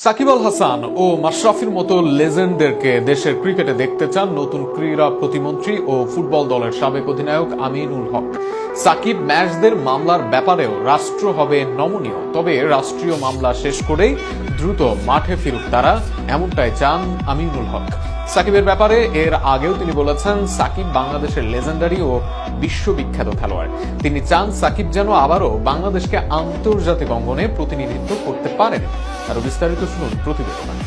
সাকিব আল হাসান ও মাশরাফির মতো লেজেন্ডদেরকে দেশের ক্রিকেটে দেখতে চান নতুন ক্রীড়া প্রতিমন্ত্রী ও ফুটবল দলের সাবেক অধিনায়ক আমিনুল হক। সাকিব ম্যাচদের মামলার ব্যাপারেও রাষ্ট্র হবে নমনীয়, তবে রাষ্ট্রীয় মামলা শেষ করেই দ্রুত মাঠে ফিরুক তারা, এমনটাই চান আমিনুল হক। সাকিবের ব্যাপারে এর আগেও তিনি বলেছেন, সাকিব বাংলাদেশের লেজেন্ডারি ও বিশ্ববিখ্যাত খেলোয়াড়। তিনি চান সাকিব যেন আবারও বাংলাদেশকে আন্তর্জাতিক অঙ্গনে প্রতিনিধিত্ব করতে পারেন। আরো বিস্তারিত শুনুন প্রতিবেদনে।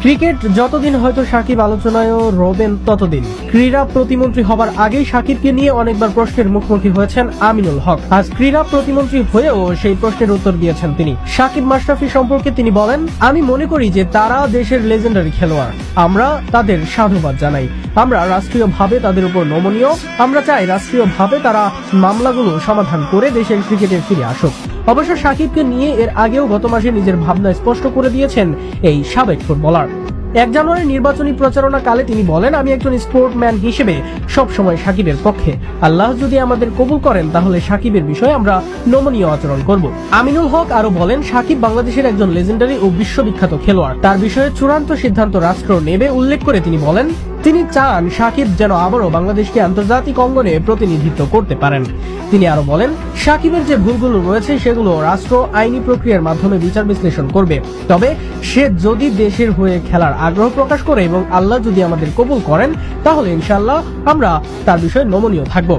ক্রিকেট যতদিন হয়তো সাকিব আলোচনায়ও রবেন ততদিন। ক্রীড়া প্রতিমন্ত্রী হবার আগেই সাকিবকে নিয়ে অনেকবার প্রশ্নের মুখোমুখি হয়েছেন আমিনুল হক। আজ ক্রীড়া প্রতিমন্ত্রী হয়েও সেই প্রশ্নের উত্তর দিয়েছেন তিনি। সাকিব মাশরাফি সম্পর্কে তিনি বলেন, আমি মনে করি যে তারা দেশের লেজেন্ডারি খেলোয়াড়। আমরা তাদের সাধুবাদ জানাই। আমরা রাষ্ট্রীয়ভাবে তাদের উপর নমনীয়। আমরা চাই রাষ্ট্রীয়ভাবে তারা মামলাগুলো সমাধান করে দেশের ক্রিকেটে ফিরে আসুক। অবশ্য সাকিবকে নিয়ে এর আগেও গত মাসে নিজের ভাবনা স্পষ্ট করে দিয়েছেন এই সাবেক ফুটবলার। 1 জানুয়ারি নির্বাচনী প্রচারণা কালে তিনি বলেন, আমি একজন স্পোর্টম্যান হিসেবে সবসময় সাকিবের পক্ষে। আল্লাহ যদি আমাদের কবুল করেন তাহলে সাকিবের বিষয়ে আমরা নমনীয় আচরণ করব। আমিনুল হক আরো বলেন, সাকিব বাংলাদেশের একজন লেজেন্ডারি ও বিশ্ববিখ্যাত খেলোয়াড়। তার বিষয়ে চূড়ান্ত সিদ্ধান্ত রাষ্ট্র নেবে। উল্লেখ করে তিনি বলেন, তিনি চান সাকিব যেন আবারও বাংলাদেশকে আন্তর্জাতিক অঙ্গনে প্রতিনিধিত্ব করতে পারেন। তিনি আরো বলেন, সাকিবের যে ভুলগুলো রয়েছে সেগুলো রাষ্ট্র আইনি প্রক্রিয়ার মাধ্যমে বিচার বিশ্লেষণ করবে। তবে সে যদি দেশের হয়ে খেলার আগ্রহ প্রকাশ করে এবং আল্লাহ যদি আমাদের কবুল করেন তাহলে ইনশাআল্লাহ আমরা তার বিষয়ে নমনীয় থাকব।